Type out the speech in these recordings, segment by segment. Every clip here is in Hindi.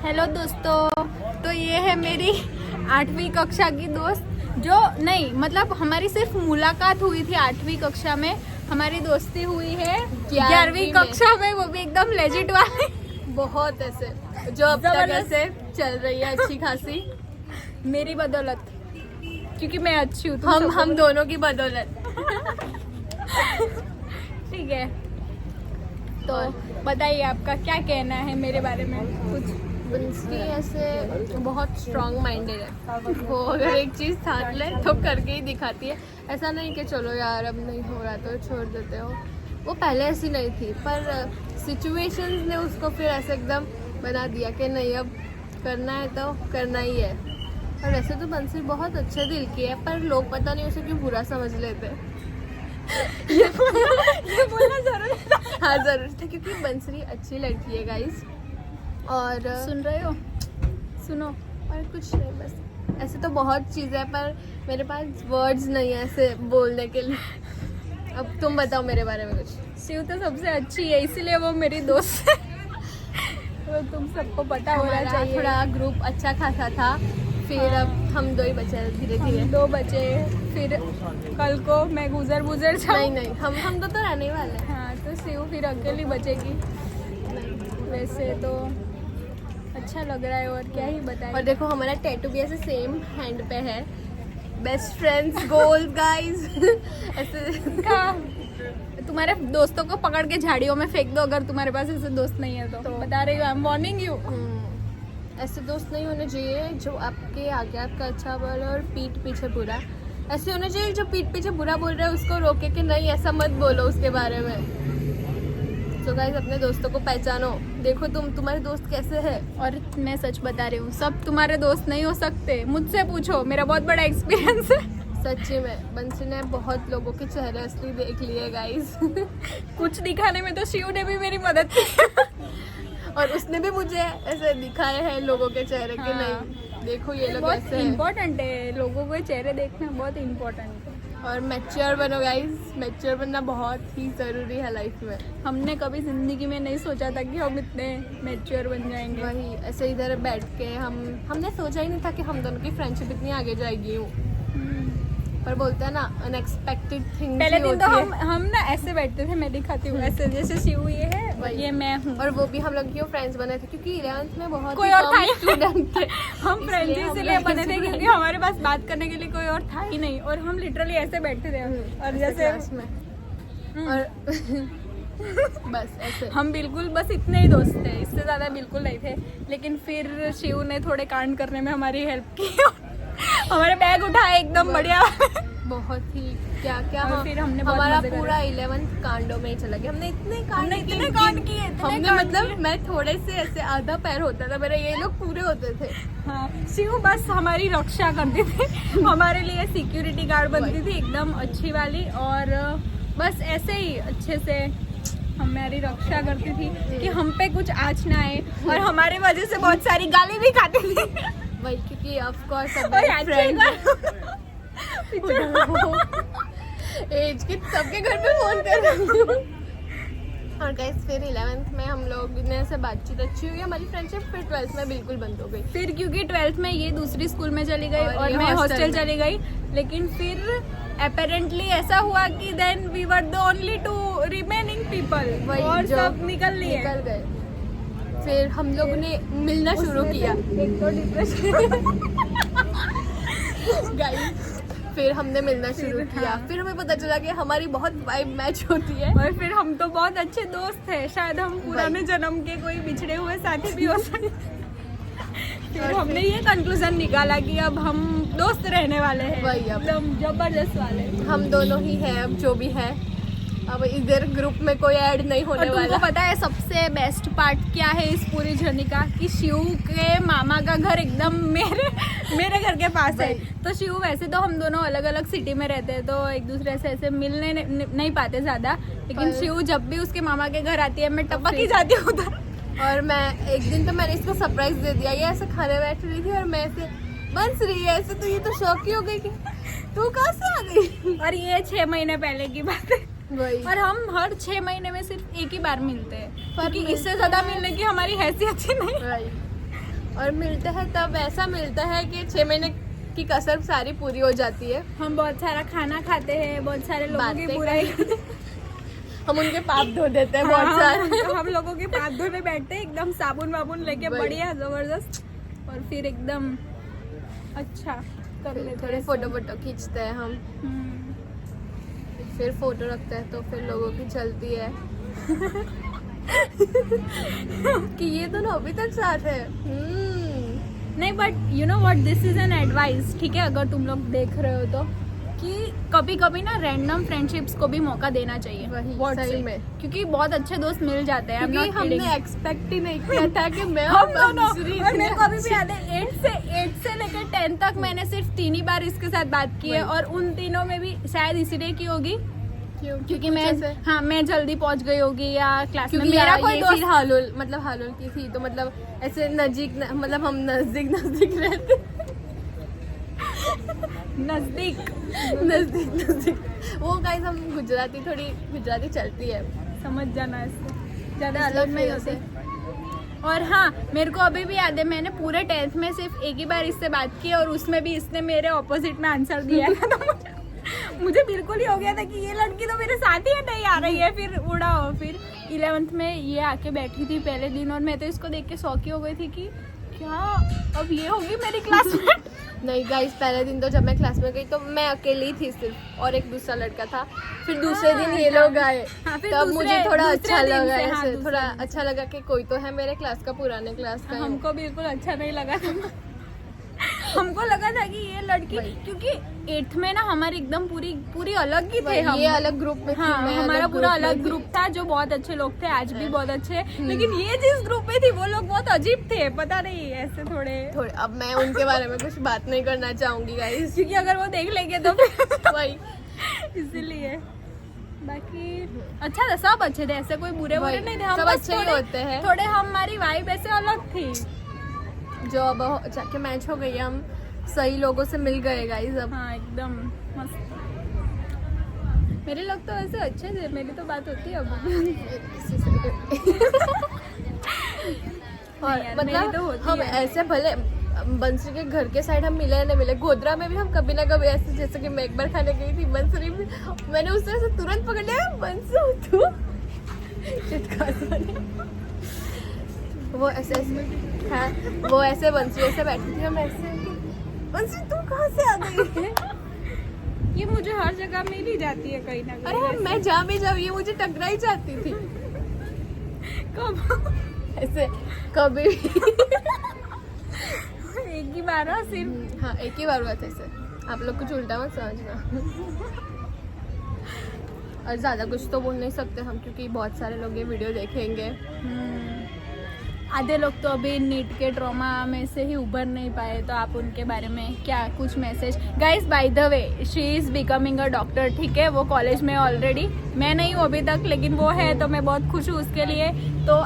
हेलो दोस्तों, तो ये है मेरी 8वीं कक्षा की दोस्त जो नहीं मतलब हमारी सिर्फ मुलाकात हुई थी 8वीं कक्षा में। हमारी दोस्ती हुई है 11वीं कक्षा में, वो भी एकदम लेजिट वाली। बहुत ऐसे जो अब तक ऐसे चल रही है अच्छी खासी मेरी बदौलत, क्योंकि मैं अच्छी हूँ। हम दोनों की बदौलत। ठीक है, तो बताइए आपका क्या कहना है मेरे बारे में कुछ। बंसी ऐसे बहुत स्ट्रांग माइंडेड है, वो अगर एक चीज़ ठान ले तो करके ही दिखाती है। ऐसा नहीं कि चलो यार अब नहीं हो रहा तो छोड़ देते हो। वो पहले ऐसी नहीं थी, पर सिचुएशंस ने उसको फिर ऐसे एकदम बना दिया कि नहीं अब करना है तो करना ही है। और वैसे तो बंसी बहुत अच्छे दिल की है, पर लोग पता नहीं उसे क्यों बुरा समझ लेते। ये बोलना जरूरी था। हाँ जरूर था, क्योंकि बंसरी अच्छी लड़की है गाइस। और सुन रहे हो, सुनो। और कुछ नहीं, बस ऐसे तो बहुत चीज़ें हैं पर मेरे पास वर्ड्स नहीं है ऐसे बोलने के लिए। अब तुम बताओ मेरे बारे में कुछ। शिव तो सबसे अच्छी है, इसीलिए वो मेरी दोस्त है। तो तुम सबको पता होना हमारा चाहिए। थोड़ा ग्रुप अच्छा खासा था, फिर अब हम दो ही बचे धीरे धीरे। हम 2 बचे, फिर कल को मैं गुजर जाऊँ। नहीं हम तो रहने वाले हैं। हाँ, तो शिव फिर अकेली बचेगी। वैसे तो अच्छा लग रहा है, और क्या ही बताएं। और देखो हमारा टैटू भी ऐसे सेम हैंड पे है, बेस्ट फ्रेंड्स गोल्स गाइस। ऐसे तुम्हारे दोस्तों को पकड़ के झाड़ियों में फेंक दो अगर तुम्हारे पास ऐसे दोस्त नहीं है तो बता रही हूँ, आई एम वार्निंग यू। ऐसे दोस्त नहीं होने चाहिए जो आपके आगे आपका अच्छा बोले और पीठ पीछे बुरा। ऐसे होने चाहिए जो पीठ पीछे बुरा बोल रहे हैं उसको रोके कि नहीं ऐसा मत बोलो उसके बारे में। तो गाइस अपने दोस्तों को पहचानो, देखो तुम्हारे दोस्त कैसे है। और मैं सच बता रही हूँ, सब तुम्हारे दोस्त नहीं हो सकते, मुझसे पूछो, मेरा बहुत बड़ा एक्सपीरियंस है। सच्ची में बंसी ने बहुत लोगों के चेहरे असली देख लिए गाइस। कुछ दिखाने में तो शिव ने भी मेरी मदद की। और उसने भी मुझे ऐसे दिखाए हैं लोगों के चेहरे के। नहीं देखो ये लोग बहुत ऐसे हैं। इम्पोर्टेंट है, लोगों को चेहरे देखना बहुत इम्पोर्टेंट है। और मैच्योर बनो गाइस, मैच्योर बनना बहुत ही ज़रूरी है लाइफ में। हमने कभी जिंदगी में नहीं सोचा था कि हम इतने मैच्योर बन जाएंगे। वही ऐसे इधर बैठ के हमने सोचा ही नहीं था कि हम दोनों की फ्रेंडशिप इतनी आगे जाएगी। पर बोलते हैं ना अनएक्सपेक्टेड थिंग्स पहले दिन तो हम ना ऐसे बैठते थे, मैं दिखाती हूँ ऐसे, जैसे शिव ये है और ये मैं हूँ। और वो भी हम लोग क्यों फ्रेंड्स बने थे क्योंकि 11th में बहुत कोई और था स्टूडेंट थे। हम फ्रेंड्स इसलिए बने थे क्योंकि हमारे पास बात करने के लिए कोई और था ही नहीं, और हम लिटरली ऐसे बैठते थे। और जैसे में और बस ऐसे हम बिल्कुल बस इतने ही दोस्त थे, इससे ज्यादा बिल्कुल नहीं थे। लेकिन फिर शिव ने थोड़े कांड करने में हमारी हेल्प की। हमारे बैग उठाए एकदम बढ़िया, बहुत ही क्या क्या। फिर हमने हमारा पूरा 11th कांडों में ही चला गया। हमने इतने कांड किए हमने, मतलब मैं थोड़े से ऐसे आधा पैर होता था मेरा, ये लोग पूरे होते थे। हाँ, शिव बस हमारी रक्षा करती थी, हमारे लिए सिक्योरिटी गार्ड बनती थी एकदम अच्छी वाली। और बस ऐसे ही अच्छे से हमारी रक्षा करती थी कि हम पे कुछ आँच ना आए, और हमारे वजह से बहुत सारी गाली भी खाती थी। वही क्योंकि ऑफ कोर्स एज के सबके घर पे फोन कर रही हूँ। और गाइस फिर 11th में हम लोग ने ऐसे बातचीत अच्छी हुई हमारी फ्रेंडशिप। फिर 12th में बिल्कुल बंद हो गई। फिर क्योंकि 12th में ये दूसरी स्कूल में चली गई और मैं हॉस्टल चली गई। लेकिन फिर अपेरेंटली ऐसा हुआ कि then we were the only 2 remaining people, और सब निकल गए। फिर हम लोग ने मिलना शुरू किया। एक तो डिप्रेशन गाइस फिर हमने मिलना शुरू किया। फिर हमें पता चला कि हमारी बहुत वाइब मैच होती है। और फिर हम तो बहुत अच्छे दोस्त थे, शायद हम पुराने जन्म के कोई बिछड़े हुए साथी भी हो सकते। फिर हमने ये कंक्लूजन निकाला कि अब हम दोस्त रहने वाले हैं, एकदम जबरदस्त वाले। हम दोनों ही हैं अब, जो भी है। अब इधर ग्रुप में कोई ऐड नहीं होने वाला। तुमको पता है सबसे बेस्ट पार्ट क्या है इस पूरी जर्नी का, कि शिव के मामा का घर एकदम मेरे घर के पास है। तो शिव वैसे तो हम दोनों अलग अलग सिटी में रहते हैं, तो एक दूसरे से ऐसे मिलने नहीं पाते ज्यादा। लेकिन शिव जब भी उसके मामा के घर आती है मैं टपक ही जाती हूँ उधर। और मैं एक दिन तो मैंने इसको सरप्राइज दे दिया, ये ऐसे खाने बैठ रही थी और मैं ऐसे बंस रही है ऐसे, तो ये तो शौक ही हो गई कि तू कहाँ से आ गई। और ये 6 महीने पहले की बात है। वही। और हम हर 6 महीने में सिर्फ एक ही बार मिलते हैं, क्योंकि इससे ज्यादा मिलने की हमारी हैसियत ही नहीं। और मिलते हैं तब ऐसा मिलता है कि 6 महीने की कसर सारी पूरी हो जाती है। हम बहुत सारा खाना खाते हैं, बहुत सारे लोगों की बातें बुराई हम उनके पाप धो देते हैं बहुत सारे। हम लोगों के पास धोने बैठते हैं एकदम साबुन वाबुन लेके वही। बढ़िया जबरदस्त, और फिर एकदम अच्छा कर लेते थोड़े हैं। फोटो वोटो खींचते हैं हम, फिर फोटो रखते हैं तो फिर लोगों की चलती है कि ये दोनों अभी तक साथ है। नहीं, but you know what, this is an advice, ठीक है, अगर तुम लोग देख रहे हो तो, कि कभी कभी ना रैंडम फ्रेंडशिप्स को भी मौका देना चाहिए। वही, What सही say? में। क्योंकि बहुत अच्छे दोस्त मिल जाते हैं। I'm क्योंकि not kidding. हमने एक्सपेक्ट ही नहीं किया था कि मैं हम और दोनों, बंसरी और मेरे को अभी भी इतने याद है 8 से लेकर 10 तक मैंने सिर्फ 3 ही बार इसके साथ बात की है, वही। और उन तीनों में भी शायद इसीलिए की होगी क्योंकि कुछ मैं ऐसे- हाँ मैं जल्दी पहुंच गई होगी, या क्लास में क्योंकि मेरा कोई ये दोस्त फिर हालोल मतलब हालोल की थी, तो मतलब ऐसे मतलब हम नजदीक रहते नजदीक नजदीक वो गाइस हम थोड़ी गुजराती चलती है, समझ जाना, इससे ज्यादा इसलिए अलग नहीं फिर होते। और हाँ, मेरे को अभी भी याद है, मैंने पूरे 10th में सिर्फ एक ही बार इससे बात की, और उसमें भी इसने मेरे ऑपोजिट में आंसर दिया था। तो मुझे बिल्कुल ही हो गया था कि ये लड़की तो मेरे साथ ही नहीं आ रही है। फिर उड़ा हो, फिर 11th में ये आके बैठी थी पहले दिन, और मैं तो इसको देख के शौकी हो गई थी कि क्या अब ये होगी मेरी क्लासमेट। नहीं गाइस, पहले दिन तो जब मैं क्लास में गई तो मैं अकेली थी सिर्फ, और एक दूसरा लड़का था। फिर दूसरे दिन ये लोग आए, हाँ, फिर तब दूसरे- मुझे थोड़ा दूसरे अच्छा दिन लगा, से, हाँ, ऐसे दूसरे थोड़ा दिन अच्छा लगा कि कोई तो है मेरे क्लास का, पुराने क्लास का। हमको बिल्कुल अच्छा नहीं लगा था। हमको लगा था कि ये लड़की, वही। क्योंकि 8th में ना हमारी एकदम पूरी अलग ही थे वही, हम। ये अलग ग्रुप में थी, हाँ, मैं हमारा पूरा ग्रुप में अलग थी। ग्रुप था, जो बहुत अच्छे लोग थे, आज भी बहुत अच्छे हैं। लेकिन ये जिस ग्रुप में थी वो लोग बहुत अजीब थे, पता नहीं, ऐसे थोड़े अब मैं उनके बारे में कुछ बात नहीं करना चाहूंगी गाइस, क्योंकि अगर वो देख लेंगे तो फिर वही इसीलिए। बाकी अच्छा था, सब अच्छे थे, ऐसे कोई बुरे वही, बुरे नहीं थे। हम सब बस अच्छे ही थोड़े- होते हैं। थोड़े हमारी वाइब ऐसे अलग थी। जो अब जाके मैच हो गई, हम सही लोगों से मिल गए गाइस अब। हाँ, एकदम मस्त। मेरे लोग तो ऐसे अच्छे थे, मेरी तो बात होती है अब। और यार, मेरी मतलब तो होती हम है। ऐसे भले बंसरी के घर के साइड हम मिले नहीं मिले, गोधरा में भी हम कभी ना कभी ऐसे, जैसे कि मैं एक बार खाने गई थी बंसरी में, मैंने उससे ऐसे तुरंत पकड़ लिया, बंसू तू चिटका सा। वो ऐसे हाँ, वो ऐसे बंसरी ऐसे बैठी थी, हम ऐसे बंसरी तू कहाँ से आ गई है? ये मुझे हर जगह मिल ही जाती है कहीं ना अरे कहीं। मैं जहाँ भी जाऊँ ये मुझे टकरा ही जाती थी कब ऐसे कभी भी। एक ही बार हो सिर्फ। हाँ, एक ही बार हुआ था ऐसे, आप लोग कुछ उल्टा मत समझना। और ज़्यादा कुछ तो बोल नहीं सकते हम, क्योंकि बहुत सारे लोग ये वीडियो देखेंगे। आधे लोग तो अभी नीट के ट्रॉमा में से ही उभर नहीं पाए, तो आप उनके बारे में क्या कुछ message. Guys, by the way, she is becoming a doctor, ठीक है, वो कॉलेज में ऑलरेडी, मैं नहीं हूँ अभी तक, लेकिन वो है, तो मैं बहुत खुश हूँ उसके लिए। तो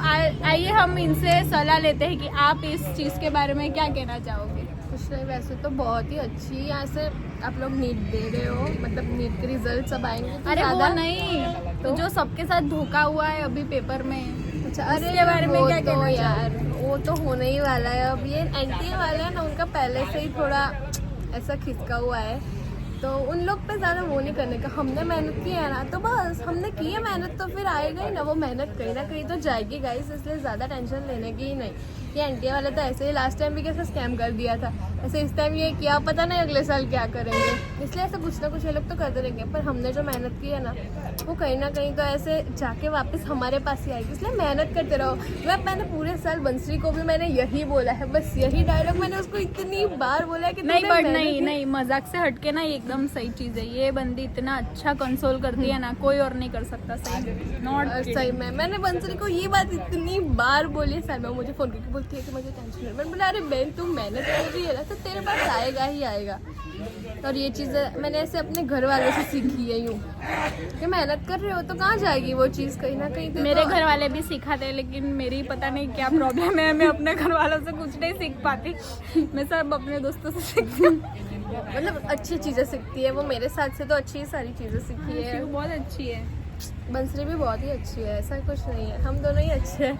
आइए हम इनसे सलाह लेते हैं कि आप इस चीज़ के बारे में क्या कहना चाहोगे। कुछ नहीं, वैसे तो बहुत ही अच्छी, यहाँ से आप लोग नीट दे रहे हो, मतलब नीट के रिजल्ट अब आएंगे तो अरे वो ज़्यादा- नहीं, तो जो सबके साथ धोखा हुआ है अभी पेपर में, अच्छा, उसके बारे में वो क्या तो कहना यार, वो तो होने ही वाला है। अब ये एनटीए वाले हैं ना, उनका पहले से ही थोड़ा ऐसा खिसका हुआ है, तो उन लोग पे ज़्यादा वो नहीं करने का। हमने मेहनत की है ना, तो बस हमने की है मेहनत, तो फिर आएगा ही ना, वो मेहनत कहीं ना कहीं तो जाएगी गाइस, इसलिए ज़्यादा टेंशन लेने की ही नहीं। ये एनटीए वाले तो ऐसे ही लास्ट टाइम भी कैसे स्कैम कर दिया था, ऐसे इस टाइम ये किया, पता नहीं अगले साल क्या करेंगे, इसलिए ऐसा कुछ ना कुछ ये लोग तो करते रहेंगे। पर हमने जो मेहनत की है ना, वो कहीं ना कहीं तो ऐसे जाके वापस हमारे पास ही आएगी, इसलिए मेहनत करते रहो। मैंने पूरे साल बंसरी को भी मैंने यही बोला है, बस यही डायलॉग मैंने उसको इतनी बार बोला है कि नहीं, तुमने बट मेहनत नहीं की। नहीं, मजाक से हटके ना, ये एकदम सही चीज है। ये बंदी इतना अच्छा कंसोल करती है ना, कोई और नहीं कर सकता। सही, नॉट और सही में मैंने बंसरी को ये बात इतनी बार बोली है, सर में मुझे फोन करके बोलती है कि मुझे टेंशन है। मैंने बोला अरे बहन, तुम मेहनत कर रही है ना, तो तेरे पास आएगा ही आएगा। और ये चीज़ मैंने ऐसे अपने घर वालों से सीखी है, यूँ कि मेहनत कर रहे हो तो कहाँ जाएगी वो चीज़, कहीं ना कहीं। मेरे घर वाले भी सिखाते हैं, लेकिन मेरी पता नहीं क्या प्रॉब्लम है, मैं अपने घर वालों से कुछ नहीं सीख पाती, मैं सब अपने दोस्तों से सीखती हूँ। मतलब अच्छी चीज़ें सीखती है वो, मेरे साथ से तो अच्छी सारी चीज़ें सीखी है। शिव बहुत अच्छी है। बंसरी भी बहुत ही अच्छी है, ऐसा कुछ नहीं है, हम दोनों ही अच्छे हैं।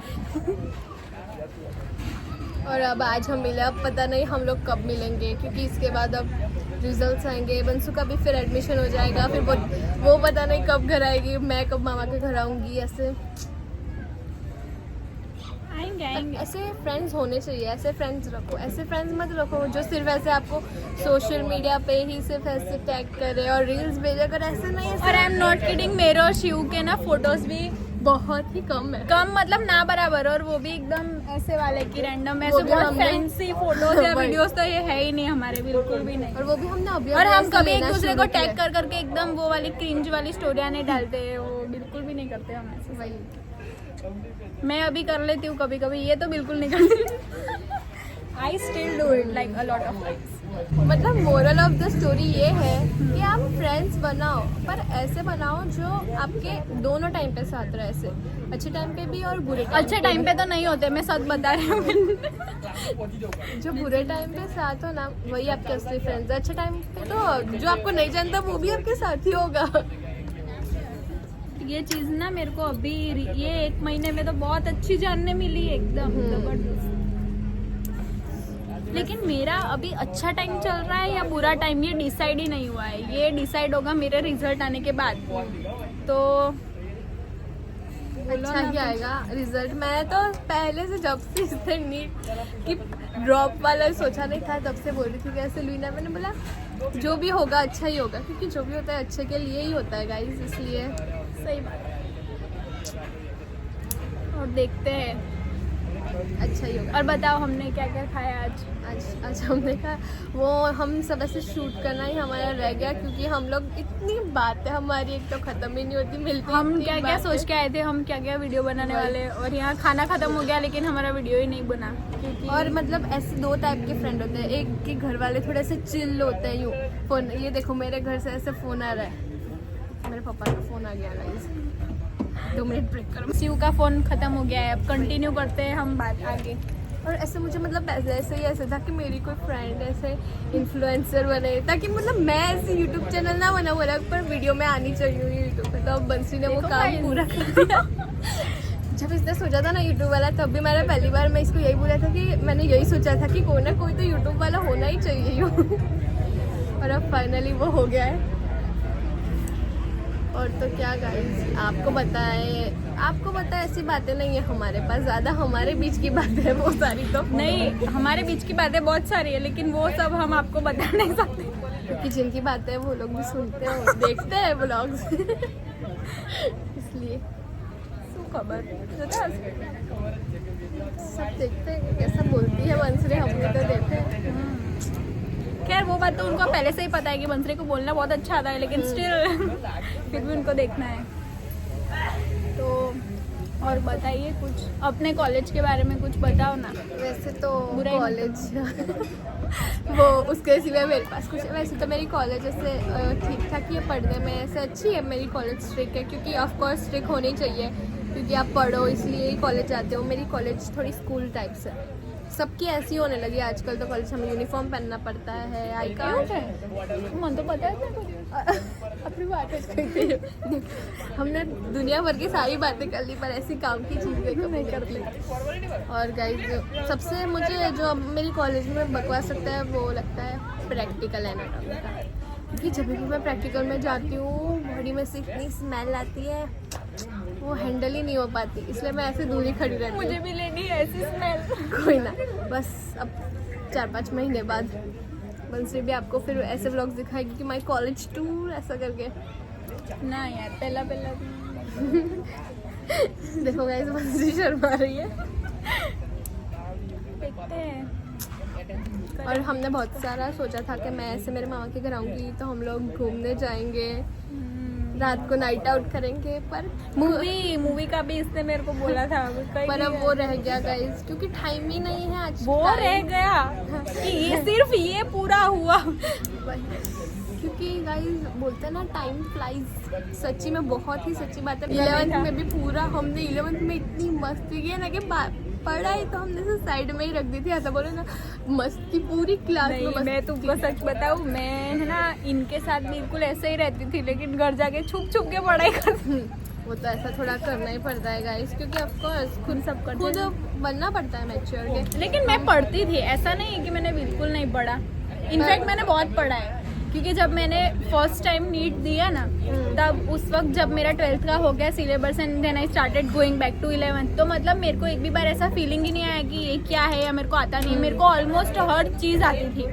और अब आज हम मिले, अब पता नहीं हम लोग कब मिलेंगे, क्योंकि इसके बाद अब रिजल्ट्स आएंगे, बंसू का भी फिर एडमिशन हो जाएगा, फिर वो पता नहीं कब घर आएगी, मैं कब मामा के घर आऊँगी। ऐसे आएंगे। ऐसे फ्रेंड्स होने चाहिए, ऐसे फ्रेंड्स रखो, ऐसे फ्रेंड्स मत रखो जो सिर्फ ऐसे आपको सोशल मीडिया पे ही सिर्फ ऐसे टैग करे और रील्स भेजे, अगर ऐसे नहीं है। और आई एम नॉट किडिंग, मेरे और शिव के ना फोटोज भी बहुत ही कम है, कम मतलब ना बराबर, और वो भी एकदम ऐसे वाले की रैंडम, ऐसे भी बहुत हमने- फैंसी फोटोज या वही। वीडियोस तो ये है ही नहीं हमारे, बिल्कुल भी नहीं। और वो भी हमने अभी और हम ऐसे कभी एक लेना दूसरे शुरू को टैग किया। कर करके एकदम वो वाली क्रिंज वाली स्टोरियां नहीं डालते, वो बिल्कुल भी नहीं करते हम ऐसे। वही मैं अभी कर लेती हूँ कभी कभी, ये तो बिल्कुल नहीं करती। I still do it like a lot of times. मतलब मोरल ऑफ द स्टोरी ये है कि आप फ्रेंड्स बनाओ, पर ऐसे बनाओ जो आपके दोनों टाइम पे साथ रहे, ऐसे अच्छे टाइम पे भी और बुरे अच्छे टाइम पे तो नहीं होते, मैं सच बता रही हूँ। जो बुरे टाइम पे साथ हो ना, वही आपके असली फ्रेंड्स। अच्छे टाइम पे तो जो आपको नहीं जानता वो भी आपके साथ ही होगा। ये चीज ना मेरे को अभी ये 1 महीने में तो बहुत अच्छी जानने मिली, एकदम जबरदस्त। लेकिन मेरा अभी अच्छा टाइम चल रहा है या बुरा टाइम, ये डिसाइड ही नहीं हुआ है। ये डिसाइड होगा मेरे रिजल्ट आने के बाद। तो अच्छा ही आएगा रिजल्ट। मैं तो पहले से जब से इससे नीट की ड्रॉप वाला सोचा नहीं था, तब से बोल रही थी कैसे लुईना, मैंने बोला जो भी होगा अच्छा ही होगा, क्योंकि जो भी होता है अच्छे के लिए ही होता है गाइस, इसलिए सही बात है। और देखते हैं, अच्छा ही होगा। और बताओ हमने क्या क्या खाया आज। आज हमने कहा वो हम सब ऐसे शूट करना ही हमारा रह गया, क्योंकि हम लोग इतनी बातें हमारी एक तो खत्म ही नहीं होती, मिलती हम इतनी क्या क्या बातें। सोच के आए थे, हम क्या क्या वीडियो बनाने वाले, और यहाँ खाना खत्म हो गया लेकिन हमारा वीडियो ही नहीं बना, क्योंकि और मतलब ऐसे 2 टाइप के फ्रेंड होते हैं, एक के घर वाले थोड़े से चिल होते हैं, यूँ फोन, ये देखो मेरे घर से ऐसे फोन आ रहा है, मेरे पापा का फोन आ गया गाइस, 2 मिनट ब्रेक करो। शिव का फोन खत्म हो गया है, अब कंटिन्यू करते हैं हम बात आगे। और ऐसे मुझे मतलब ऐसे ही ऐसे था कि मेरी कोई फ्रेंड ऐसे इन्फ्लुएंसर बने, ताकि मतलब मैं ऐसे यूट्यूब चैनल ना बनाऊँ अलग, पर वीडियो में आनी चाहिए यूट्यूब पे। तो अब बंसी ने वो देखो काम भाई। पूरा कर दिया। जब इसने सोचा था ना यूट्यूब वाला, तब भी मैंने पहली बार मैं इसको यही बोला था कि मैंने यही सोचा था कि कोई ना कोई तो यूट्यूब वाला होना ही चाहिए यूँ। और अब फाइनली वो हो गया है। और तो क्या गाइस, आपको पता है ऐसी बातें नहीं है हमारे पास, ज़्यादा हमारे बीच की बातें है वो सारी। तो नहीं, हमारे बीच की बातें बहुत सारी है, लेकिन वो सब हम आपको बता नहीं सकते, क्योंकि जिनकी बातें हैं वो लोग भी सुनते हैं, देखते हैं व्लॉग्स। इसलिए खबर सब देखते हैं कैसा बोलती है बंसरी, हमने तो देखते हैं। खैर वो बात तो उनको पहले से ही पता है कि बंसरी को बोलना बहुत अच्छा आता है, लेकिन स्टिल फिर भी उनको देखना है। तो और बताइए कुछ अपने कॉलेज के बारे में, कुछ बताओ ना। वैसे तो बुरा ही कॉलेज वो उसके सिवाय मेरे पास कुछ, वैसे तो मेरी कॉलेज ऐसे ठीक ठाक ही है, पढ़ने में ऐसे अच्छी है मेरी कॉलेज। स्ट्रिक्ट है क्योंकि ऑफ कोर्स स्ट्रिक्ट होनी चाहिए, क्योंकि आप पढ़ो इसलिए ही कॉलेज जाते हो। मेरी कॉलेज थोड़ी स्कूल टाइप से, सबकी ऐसी होने लगी आजकल तो कॉलेज हमें यूनिफॉर्म पहनना पड़ता है, आई कार्ड है। मन तो पता है अपनी बातें करते हैं। हमने दुनिया भर की सारी बातें कर ली, पर ऐसी काम की चीज़ें कभी नहीं कर ली। और गाइस सबसे मुझे जो मेरी कॉलेज में बकवास लगता है वो लगता है प्रैक्टिकल एनाटॉमी का, क्योंकि जब भी मैं प्रैक्टिकल में जाती हूँ बॉडी में से इतनी स्मेल आती है, वो हैंडल ही नहीं हो पाती, इसलिए मैं ऐसे दूर ही खड़ी रहती हूँ। मुझे भी लेनी है ऐसी स्मेल। कोई ना, बस अब 4-5 महीने बाद बंसरी भी आपको फिर ऐसे व्लॉग्स दिखाएगी कि माय कॉलेज टूर ऐसा करके। ना यार, पहला देखो गाइस बंसरी शर्मा रही है। देखते हैं। और हमने बहुत सारा सोचा था कि मैं ऐसे मेरे मामा के घर आऊँगी तो हम लोग घूमने जाएंगे, रात को नाइट आउट करेंगे, पर मूवी का भी इसने मेरे को बोला था, पर अब वो रह गया गाइस, क्योंकि टाइम ही नहीं है आज। वो रह गया कि ये सिर्फ ये पूरा हुआ। क्योंकि गाइस बोलते हैं ना टाइम फ्लाइज, सच्ची में बहुत ही सच्ची बात है। था। 11th में भी पूरा हमने 11th में इतनी मस्ती की है ना कि पढ़ाई तो हमने से साइड में ही रख दी थी, ऐसा बोलो ना, मस्ती पूरी क्लास में नहीं, मस्ती। मैं तुमको सच बताऊं, मैं है ना इनके साथ बिल्कुल ऐसे ही रहती थी, लेकिन घर जाके छुप छुप के पढ़ाई करती। वो तो ऐसा थोड़ा करना ही पड़ता है गाइस, क्योंकि ऑफकोर्स खुद सब करते खुद हैं। बनना पड़ता है मैच्योर के। लेकिन मैं पढ़ती थी, ऐसा नहीं है कि मैंने बिल्कुल नहीं पढ़ा। इनफैक्ट मैंने बहुत पढ़ा है, क्योंकि जब मैंने फर्स्ट टाइम नीट दिया ना, तब उस वक्त जब मेरा 12th का हो गया syllabus and then I started going back to 11th, तो मतलब मेरे को एक भी बार ऐसा फीलिंग ही नहीं आया कि ये क्या है या मेरे को आता नहीं है। मेरे को ऑलमोस्ट हर चीज़ आती थी।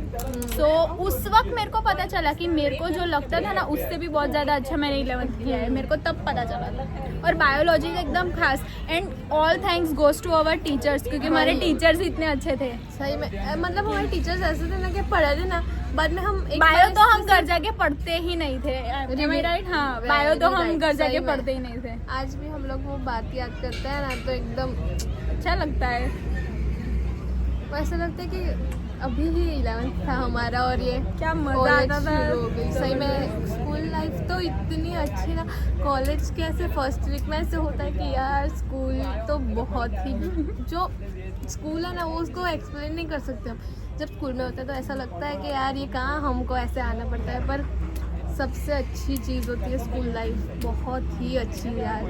तो उस वक्त मेरे को पता चला कि मेरे को जो लगता था ना उससे भी बहुत ज़्यादा अच्छा मैंने 11th किया है, मेरे को तब पता चला था। और बायोलॉजी का एकदम खास, and all thanks goes to our teachers, क्योंकि हमारे टीचर्स इतने अच्छे थे। सही में मतलब हमारे टीचर्स ऐसे थे ना कि पढ़ा थे ना, बाद में हम बायो तो हम घर जाके पढ़ते ही नहीं थे, राइट? हाँ, बायो तो हम घर जाके पढ़ते ही नहीं थे। आज भी हम लोग वो बात याद करते हैं ना तो एकदम अच्छा लगता है। ऐसा लगता है कि अभी ही 11th था हमारा और ये क्या मजा कॉलेज आता था। शुरू हो गई। सही में स्कूल लाइफ तो इतनी अच्छी ना, कॉलेज के ऐसे फर्स्ट वीक में ऐसे होता है कि यार स्कूल तो बहुत ही, जो स्कूल है ना वो उसको एक्सप्लेन नहीं कर सकते हम। जब स्कूल में होता है तो ऐसा लगता है कि यार ये कहाँ हमको ऐसे आना पड़ता है, पर सबसे अच्छी चीज़ होती है स्कूल लाइफ, बहुत ही अच्छी यार,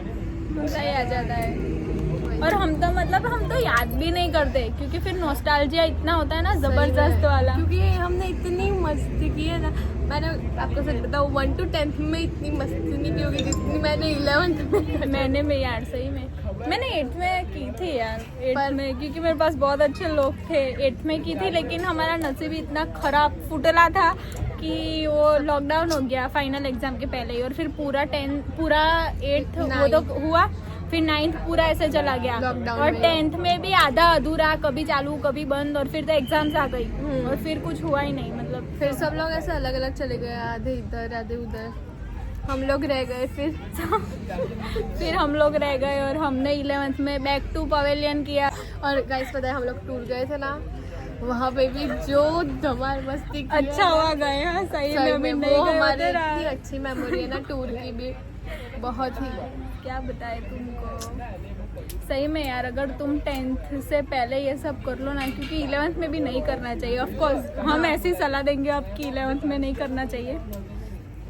मजा ही आ जाता है। और हम तो मतलब हम तो याद भी नहीं करते, क्योंकि फिर नॉस्टैल्जिया इतना होता है ना जबरदस्त वाला। क्योंकि हमने इतनी मस्ती की है ना, मैंने आपको सच बताऊँ 1 to 10th में इतनी मस्ती नहीं की होगी जितनी मैंने 11th में। मैंने भी यार सही में मैंने 8th में की थी यार, 8th में, क्योंकि मेरे पास बहुत अच्छे लोग थे। 8th में की थी, लेकिन हमारा नसीब इतना खराब फुटला था कि वो लॉकडाउन हो गया फाइनल एग्जाम के पहले ही, और फिर पूरा 8th वो तो हुआ, फिर 9th पूरा ऐसे चला गया, और 10th में भी आधा अधूरा, कभी चालू कभी बंद, और फिर तो एग्जाम्स आ गई और फिर कुछ हुआ ही नहीं। मतलब फिर सब लोग ऐसे अलग अलग चले गए, आधे इधर आधे उधर, हम लोग रह गए। फिर हम लोग रह गए और हमने 11th में बैक टू पवेलियन किया। और गाइस पता है हम लोग टूर गए थे ना, वहाँ पे भी जो धमाल मस्ती की अच्छा हुआ गए। हाँ सही में, अभी वो नहीं गए हमारी होते ना। इतनी अच्छी मेमोरी है ना टूर की भी, बहुत ही। क्या बताए तुमको, सही में यार, अगर तुम 10th से पहले ये सब कर लो ना, क्योंकि 11th में भी नहीं करना चाहिए। ऑफ कोर्स हम ऐसी सलाह देंगे आपकी 11th में नहीं करना चाहिए,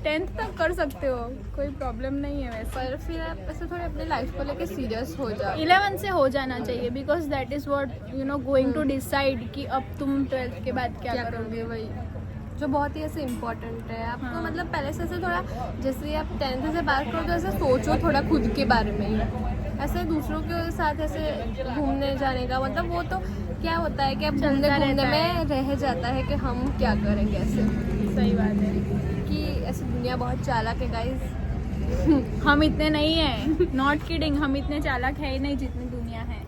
10th तक कर सकते हो, कोई प्रॉब्लम नहीं है वैसे। पर फिर आप ऐसे थोड़े अपने लाइफ को लेके सीरियस हो जाओ। 11th से हो जाना चाहिए, because that is what you know going to decide कि अब तुम 12th के बाद क्या करोगे। वही जो बहुत ही ऐसे इम्पोर्टेंट है आपको। हाँ। मतलब पहले से ऐसे थोड़ा, जैसे आप 10th से बात करो तो ऐसे सोचो थोड़ा खुद के बारे में ही, ऐसे दूसरों के साथ ऐसे घूमने जाने का मतलब वो तो क्या होता है कि अब घूमने घूमने में रह जाता है कि हम क्या करेंगे ऐसे। सही बात है कि ऐसे दुनिया बहुत चालाक है गाइस। हम इतने नहीं हैं, नॉट किडिंग, हम इतने चालाक है ही नहीं जितनी दुनिया है,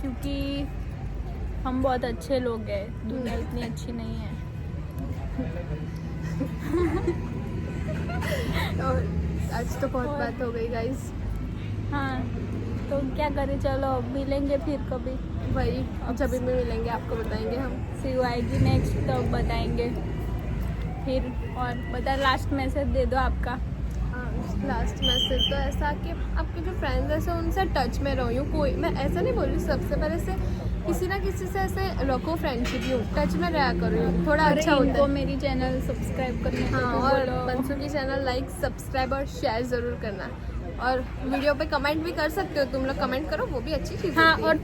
क्योंकि हम बहुत अच्छे लोग हैं, दुनिया इतनी अच्छी नहीं है। और आज तो बहुत बात हो गई गाइस। हाँ तो क्या करें, चलो अब मिलेंगे फिर कभी, वही जब भी मिलेंगे आपको बताएंगे हम। सी आएगी नेक्स्ट तो बताएंगे फिर। और बता, लास्ट मैसेज दे दो आपका। लास्ट मैसेज तो ऐसा कि आपके जो फ्रेंड्स ऐसे उनसे टच में रहो। कोई, मैं ऐसा नहीं बोल रही सबसे पहले से किसी ना किसी से ऐसे रखो फ्रेंडशिप, यूँ टच में रहा करो, थोड़ा अच्छा होता है। मेरी चैनल सब्सक्राइब करने को हाँ, तो और बोलो। बंसू की चैनल लाइक सब्सक्राइब और शेयर ज़रूर करना, और वीडियो पे कमेंट भी कर सकते हो, तुम लोग कमेंट करो, वो भी अच्छी चीज़ हाँ, होती है। और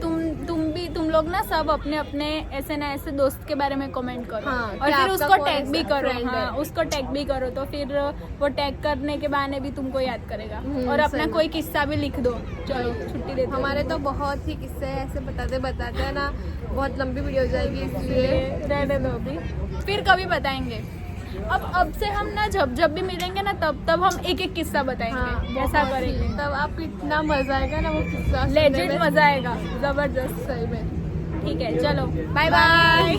तुम लोग ना सब अपने अपने ऐसे ना ऐसे दोस्त के बारे में कमेंट करो। हाँ, और कि फिर आपका उसको कौन टैग भी सा करो। friend है। हाँ, उसको टैग भी करो, तो फिर वो टैग करने के बहाने भी तुमको याद करेगा। और अपना सही। कोई किस्सा भी लिख दो। चलो छुट्टी देते हो। हमारे तो बहुत ही किस्से ऐसे बताते हैं ना, बहुत लंबी वीडियो हो जाएगी, इसलिए रहने दो अभी, फिर कभी बताएंगे। अब से हम ना जब भी मिलेंगे ना तब हम एक एक किस्सा बताएंगे। हाँ, ऐसा बहुत ही। करेंगे, तब आप इतना मजा आएगा ना वो किस्सा सुनने लेजिट में। मजा आएगा, जबरदस्त। सही में। ठीक है, चलो बाय बाय।